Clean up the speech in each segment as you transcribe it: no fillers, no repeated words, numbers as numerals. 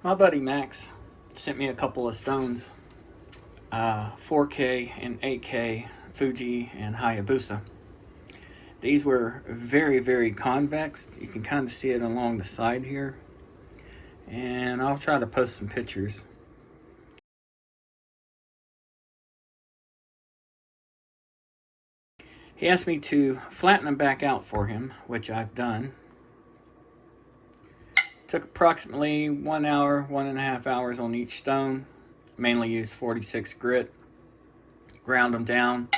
My buddy Max sent me a couple of stones, 4K and 8K Fuji and Hayabusa. These were very, very convex. You can kind of see it along the side here. And I'll try to post some pictures. He asked me to flatten them back out for him, which I've done. Took approximately 1 hour, 1.5 hours on each stone. Mainly used 46 grit. Ground them down.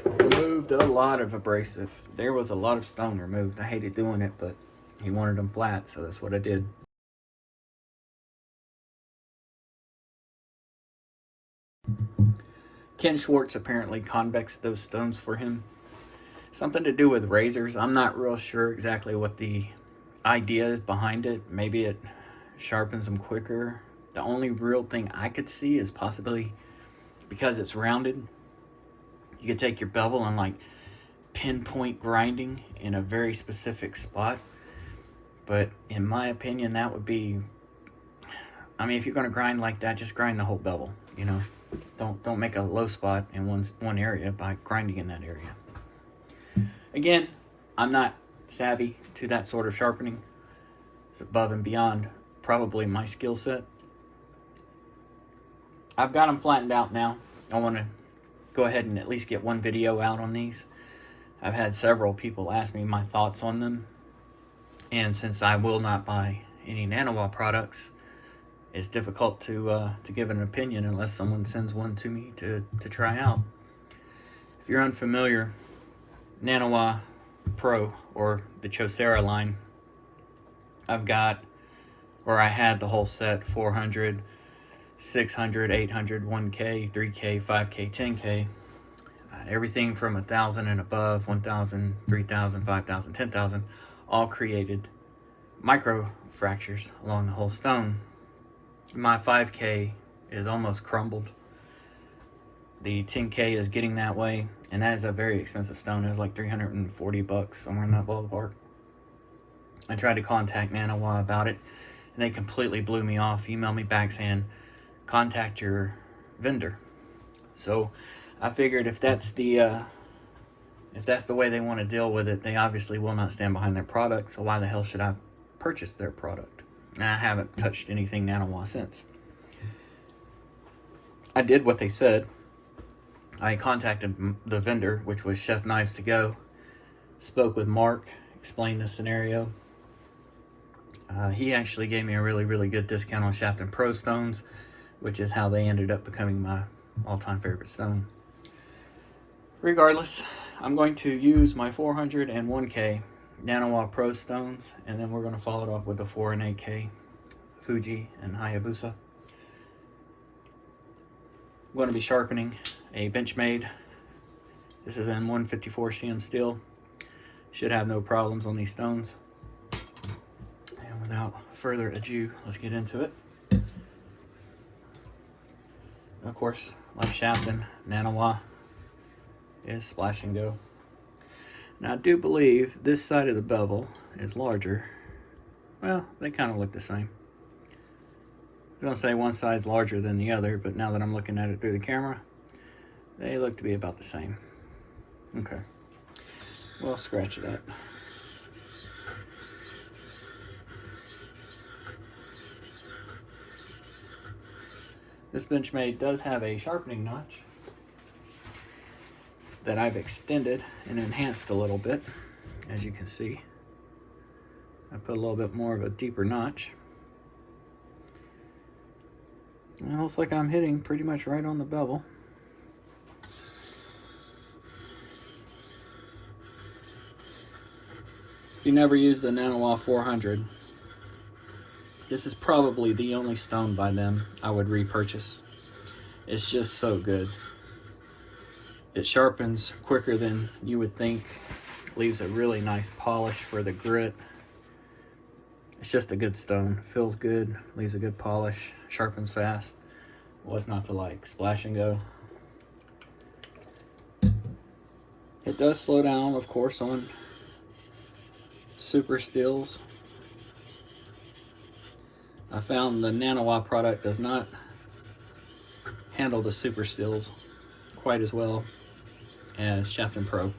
Removed a lot of abrasive. There was a lot of stone removed. I hated doing it, but he wanted them flat, so that's what I did. Ken Schwartz apparently convexed those stones for him. Something to do with razors. I'm not real sure exactly what the idea is behind it. Maybe it sharpens them quicker. The only real thing I could see is possibly because it's rounded. You could take your bevel and like pinpoint grinding in a very specific spot. But in my opinion, that would be, I mean, if you're going to grind like that, just grind the whole bevel, you know. Don't make a low spot in one area by grinding in that area. Again, I'm not savvy to that sort of sharpening. It's above and beyond probably my skill set. I've got them flattened out now. I want to go ahead and at least get one video out on these. I've had several people ask me my thoughts on them. And since I will not buy any Naniwa products, it's difficult to give an opinion unless someone sends one to me to try out. If you're unfamiliar, Naniwa Pro, or the Chosera line, I've got, or I had the whole set, 400, 600, 800, 1K, 3K, 5K, 10K. Everything from 1,000 and above, 1,000, 3,000, 5,000, 10,000, all created micro fractures along the whole stone. My 5K is almost crumbled. The 10K is getting that way, and that is a very expensive stone. It was like $340, somewhere in that ballpark. I tried to contact Naniwa about it, and they completely blew me off. Emailed me back saying, contact your vendor. So I figured if that's the way they want to deal with it, they obviously will not stand behind their product. So why the hell should I purchase their product? And I haven't touched anything Naniwa since. I did what they said. I contacted the vendor, which was Chef Knives to Go. Spoke with Mark, explained the scenario. He actually gave me a really, really good discount on Shapton Pro stones, which is how they ended up becoming my all-time favorite stone. Regardless, I'm going to use my 400 and 1K Naniwa Pro stones, and then we're going to follow it up with the 4 and 8K Fuji and Hayabusa. I'm going to be sharpening a Benchmade. This is in 154 cm steel. Should have no problems on these stones. And without further ado, let's get into it. Of course, like Shapton, Naniwa is splash and go. Now I do believe this side of the bevel is larger. Well, they kind of look the same. I was gonna say one side's larger than the other, but now that I'm looking at it through the camera, they look to be about the same. Okay, well, scratch that. This Benchmade does have a sharpening notch that I've extended and enhanced a little bit. As you can see, I put a little bit more of a deeper notch. And it looks like I'm hitting pretty much right on the bevel. If you never used the Naniwa 400, this is probably the only stone by them I would repurchase. It's just so good. It sharpens quicker than you would think. Leaves a really nice polish for the grit. It's just a good stone. Feels good, leaves a good polish, sharpens fast. What's not to like? Splash and go. It does slow down, of course, on super steels. I found the Naniwa product does not handle the super stills quite as well as Shapton Pro,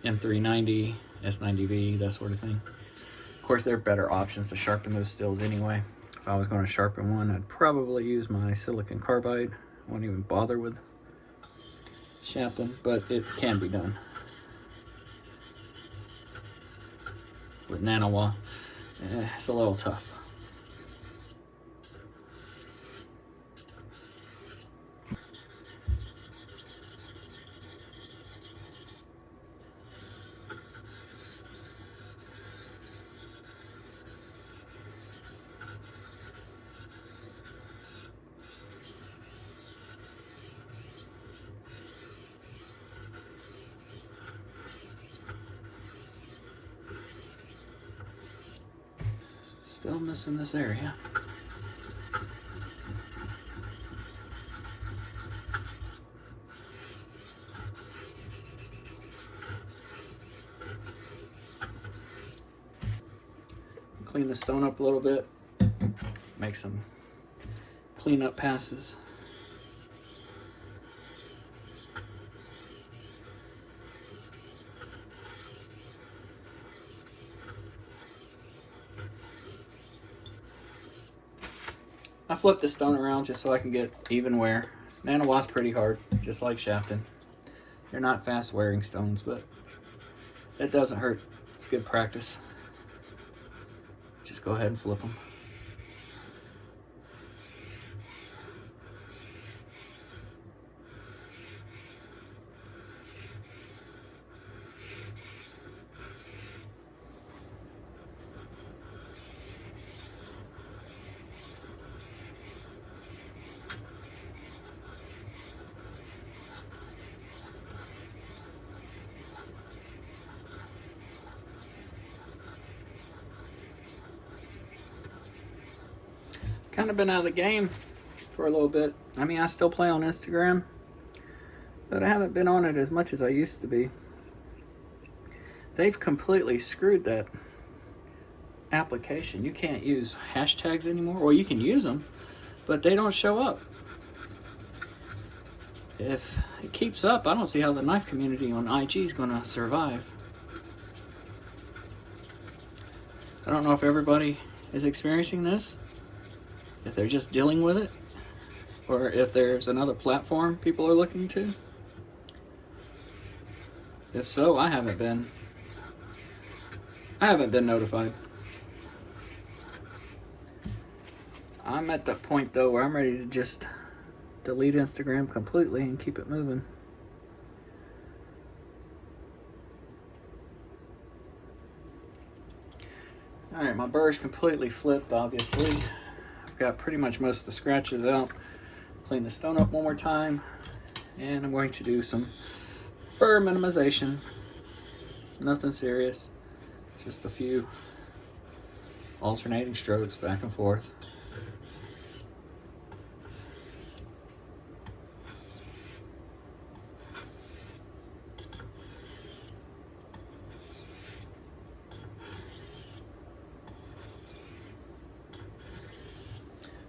M390, S90V, that sort of thing. Of course, there are better options to sharpen those stills anyway. If I was going to sharpen one, I'd probably use my silicon carbide. I won't even bother with Shapton, but it can be done. With Naniwa, it's a little tough. Still missing this area. Clean the stone up a little bit, make some cleanup passes. I flipped the stone around just so I can get even wear. Naniwa's pretty hard, just like Shapton. They're not fast wearing stones, but it doesn't hurt. It's good practice. Just go ahead and flip them. Kind of been out of the game for a little bit. I mean, I still play on Instagram, but I haven't been on it as much as I used to be. They've completely screwed that application. You can't use hashtags anymore. Well, you can use them, but they don't show up. If it keeps up, I don't see how the knife community on IG is going to survive. I don't know if everybody is experiencing this, if they're just dealing with it, or if there's another platform people are looking to. If so, I haven't been notified. I'm at that point though where I'm ready to just delete Instagram completely and keep it moving. Alright, my burr's completely flipped, obviously. I've got pretty much most of the scratches out. Clean the stone up one more time, and I'm going to do some burr minimization. Nothing serious, just a few alternating strokes back and forth.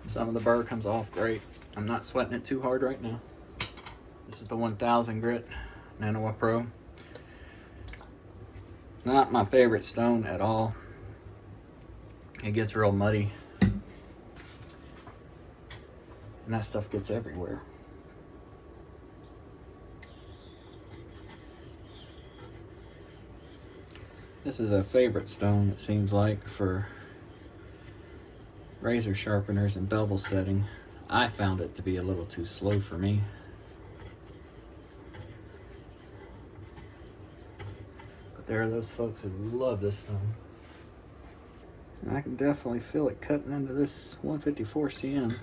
Some of the burr comes off great. I'm not sweating it too hard right now. This is the 1000 grit Naniwa Pro. Not my favorite stone at all. It gets real muddy. And that stuff gets everywhere. This is a favorite stone, it seems like, for razor sharpeners and bevel setting. I found it to be a little too slow for me. But there are those folks who love this stone. And I can definitely feel it cutting into this 154 CM.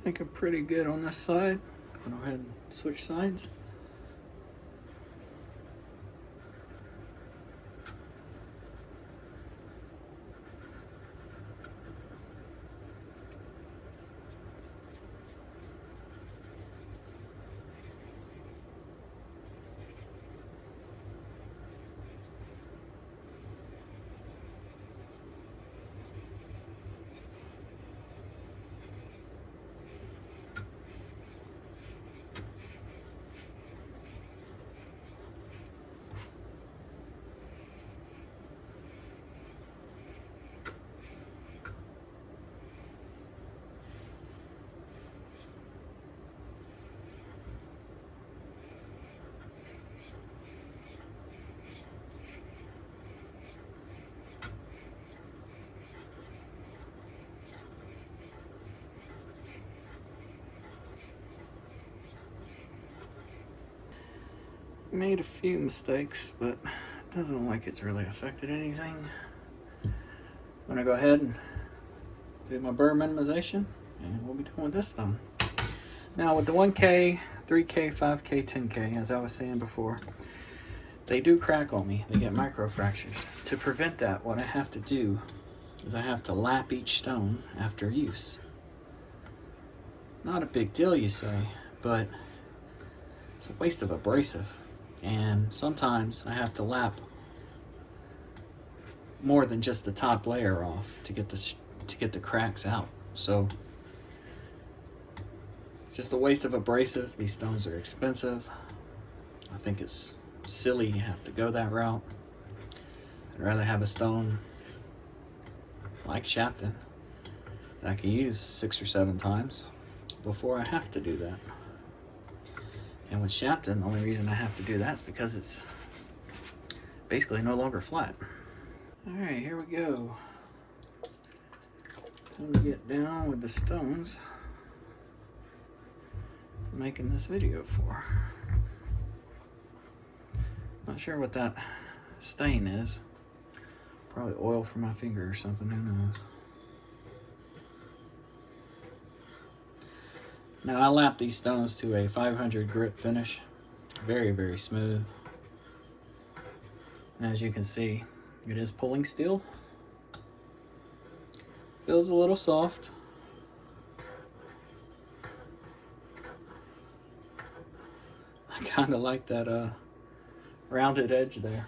I think I'm pretty good on this side. Go ahead and switch sides. Made a few mistakes, but it doesn't look like it's really affected anything. I'm gonna go ahead and do my burr minimization, and we'll be done with this stone. Now with the 1K, 3K, 5K, 10K, as I was saying before, they do crack on me. They get micro fractures. To prevent that, what I have to do is I have to lap each stone after use. Not a big deal, you say, but it's a waste of abrasive. And sometimes I have to lap more than just the top layer off to get the cracks out. So just a waste of abrasive. These stones are expensive. I think it's silly you have to go that route. I'd rather have a stone like Shapton that I can use 6 or 7 times before I have to do that. And with Shapton, the only reason I have to do that is because it's basically no longer flat. All right, here we go. Time to get down with the stones I'm making this video for. Not sure what that stain is. Probably oil from my finger or something, who knows. Now I lap these stones to a 500 grit finish. Very, very smooth. And as you can see, it is pulling steel. Feels a little soft. I kind of like that rounded edge there.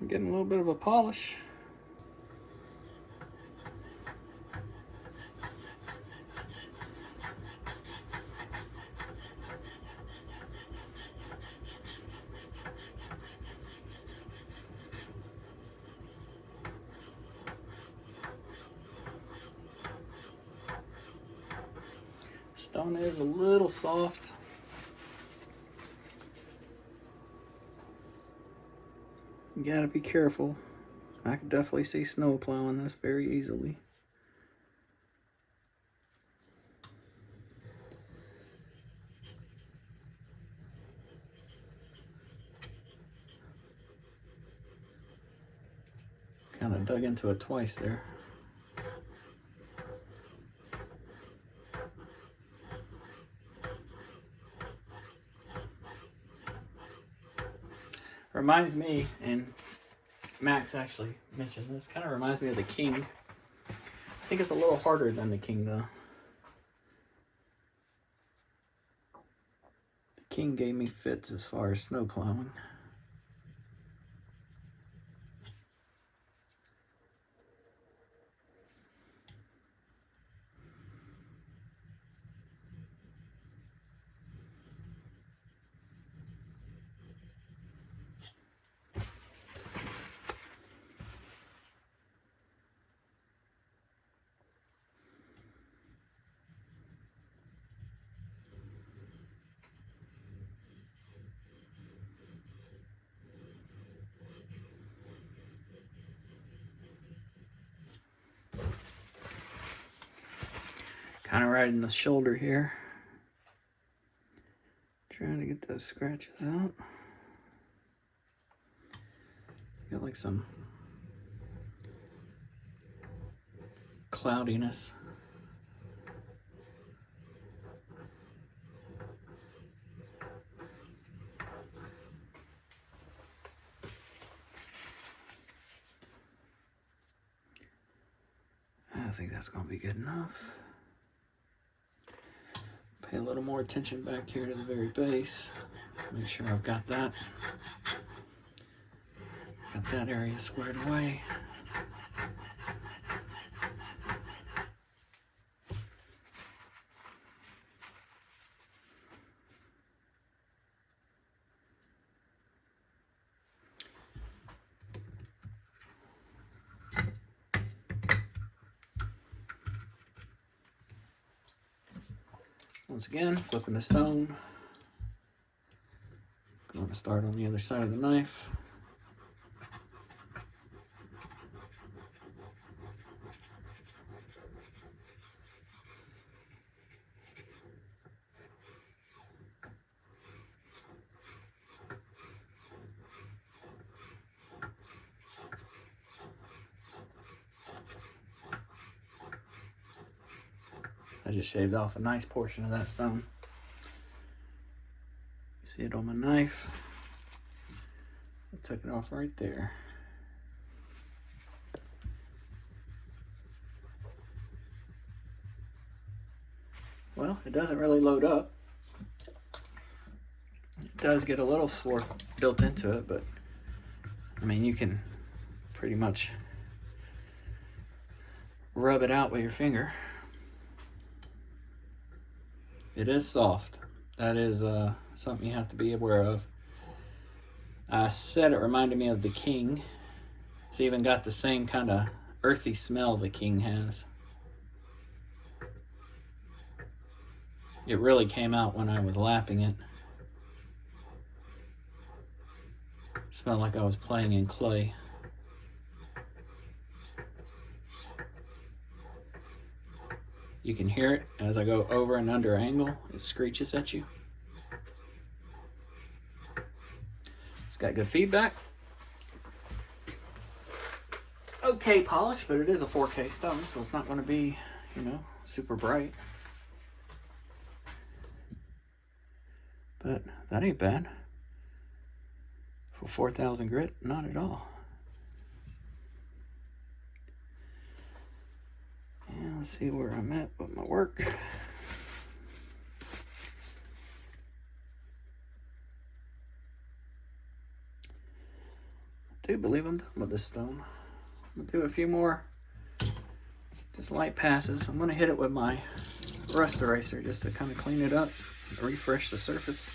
I'm getting a little bit of a polish. Stone is a little soft. You gotta be careful. I could definitely see snow plowing this very easily. Kind of dug into it twice there. Reminds me, and Max actually mentioned this, kind of reminds me of the King. I think it's a little harder than the King though. The King gave me fits as far as snow plowing. Kind of right in the shoulder here. Trying to get those scratches out. Got like some cloudiness. I think that's going to be good enough. Pay a little more attention back here to the very base. Make sure I've got that. Got that area squared away. Once again, flipping the stone. Going to start on the other side of the knife. I just shaved off a nice portion of that stone. You see it on my knife? I took it off right there. Well, it doesn't really load up. It does get a little swarf built into it, but I mean, you can pretty much rub it out with your finger. It is soft. That is something you have to be aware of. I said it reminded me of the King. It's even got the same kind of earthy smell the King has. It really came out when I was lapping it. It smelled like I was playing in clay. You can hear it as I go over and under angle. It screeches at you. It's got good feedback. Okay polish, but it is a 4K stone, so it's not going to be, you know, super bright. But that ain't bad. For 4,000 grit, not at all. And let's see where I'm at with my work. I do believe I'm done with this stone. I'm gonna do a few more just light passes. I'm gonna hit it with my rust eraser just to kind of clean it up, refresh the surface.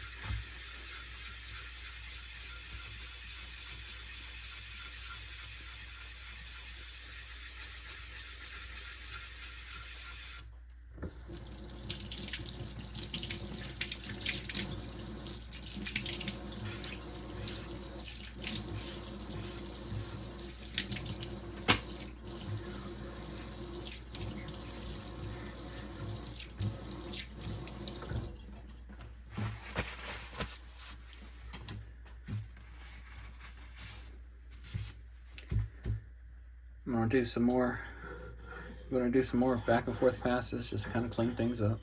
I'm gonna do some more. I'm gonna do some more back and forth passes, just to kind of clean things up.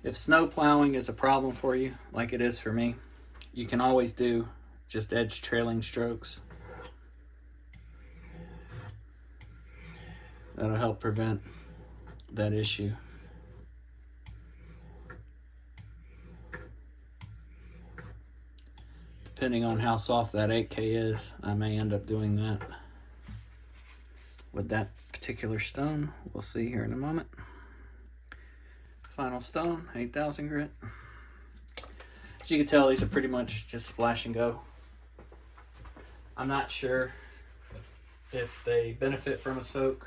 If snow plowing is a problem for you, like it is for me, you can always do just edge trailing strokes. That'll help prevent that issue. Depending on how soft that 8K is, I may end up doing that with that particular stone. We'll see here in a moment. Final stone, 8,000 grit. As you can tell, these are pretty much just splash and go. I'm not sure if they benefit from a soak,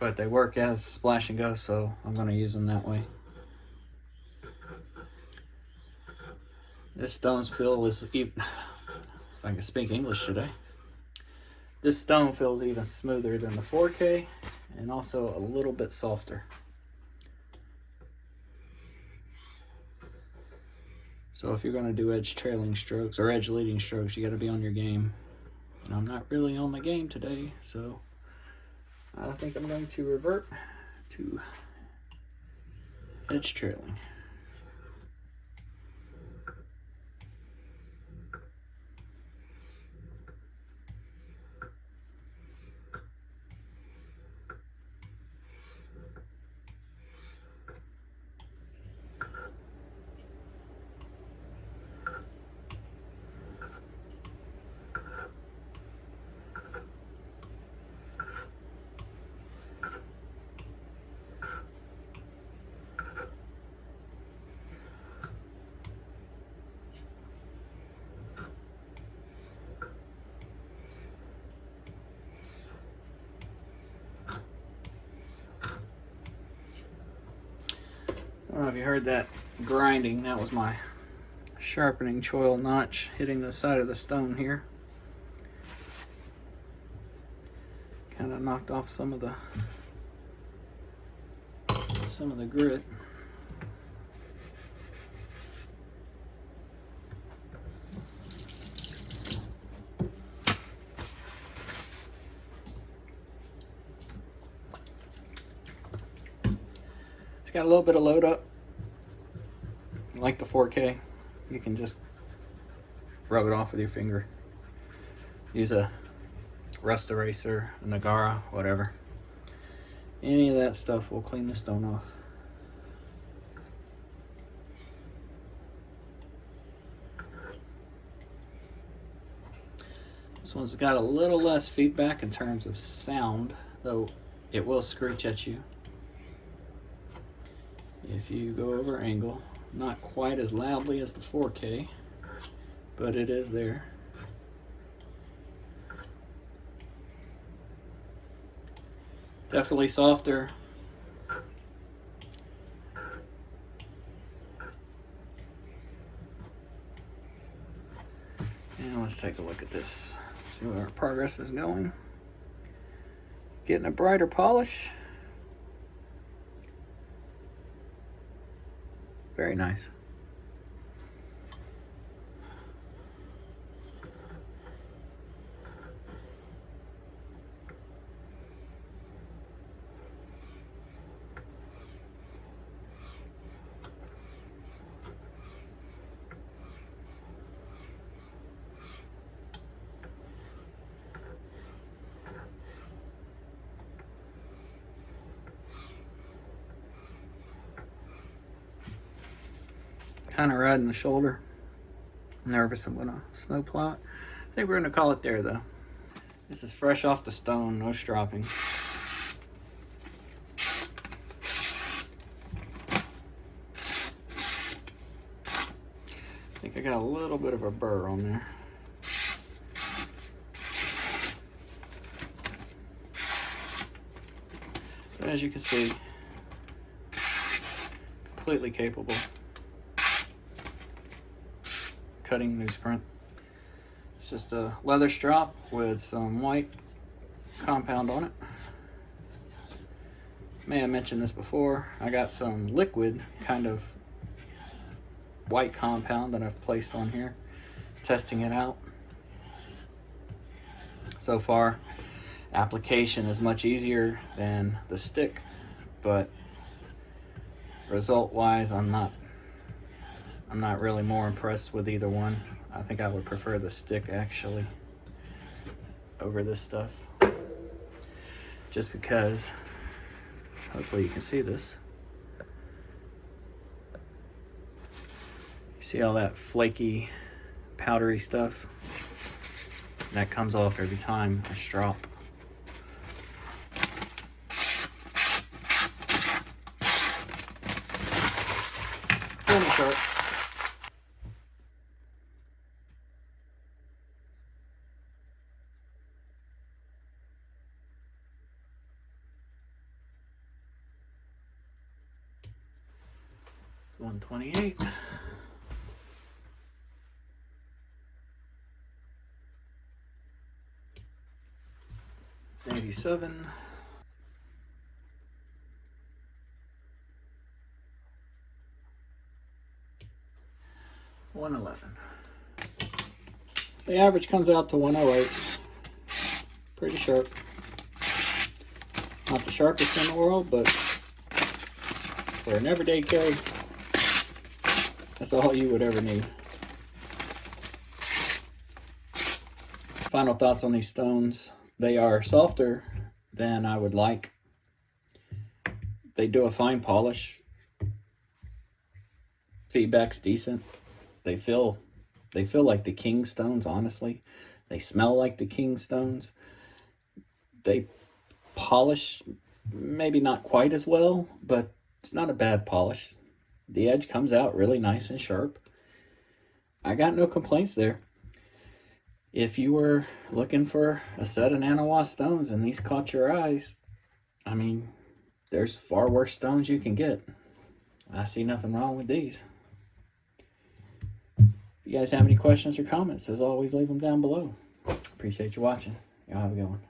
but they work as splash and go, so I'm going to use them that way. This stone fill is even, if I can speak English today. This stone feels even smoother than the 4K and also a little bit softer. So if you're going to do edge trailing strokes or edge leading strokes, you got to be on your game. And I'm not really on my game today, so I think I'm going to revert to edge trailing. I don't know if you heard that grinding. That was my sharpening choil notch hitting the side of the stone here. Kind of knocked off some of the grit. It's got a little bit of load up. Like the 4K, you can just rub it off with your finger. Use a rust eraser, a Nagara, whatever. Any of that stuff will clean the stone off. This one's got a little less feedback in terms of sound, though it will screech at you if you go over angle. Not quite as loudly as the 4K, but it is there. Definitely softer. And let's take a look at this. See where our progress is going. Getting a brighter polish. Very nice. Kind of riding the shoulder. Nervous I'm gonna snow plow it. I think we're gonna call it there though. This is fresh off the stone, no stropping. I think I got a little bit of a burr on there. But as you can see, completely capable. Cutting newsprint. It's just a leather strop with some white compound on it. May have mentioned this before. I got some liquid kind of white compound that I've placed on here, testing it out. So far, application is much easier than the stick, but result wise I'm not really more impressed with either one. I think I would prefer the stick actually over this stuff, just because, hopefully you can see this. You see all that flaky, powdery stuff? That comes off every time I strop. Sharp. It's 128. 197. 111. The average comes out to 108. Pretty sharp. Not the sharpest in the world, but for an everyday carry, that's all you would ever need. Final thoughts on these stones. They are softer than I would like. They do a fine polish. Feedback's decent. They feel like the king stones, honestly. They smell like the king stones. They polish maybe not quite as well, but it's not a bad polish. The edge comes out really nice and sharp. I got no complaints there. If you were looking for a set of Naniwa stones and these caught your eyes, I mean, there's far worse stones you can get. I see nothing wrong with these. If you guys have any questions or comments, as always, leave them down below. Appreciate you watching. Y'all have a good one.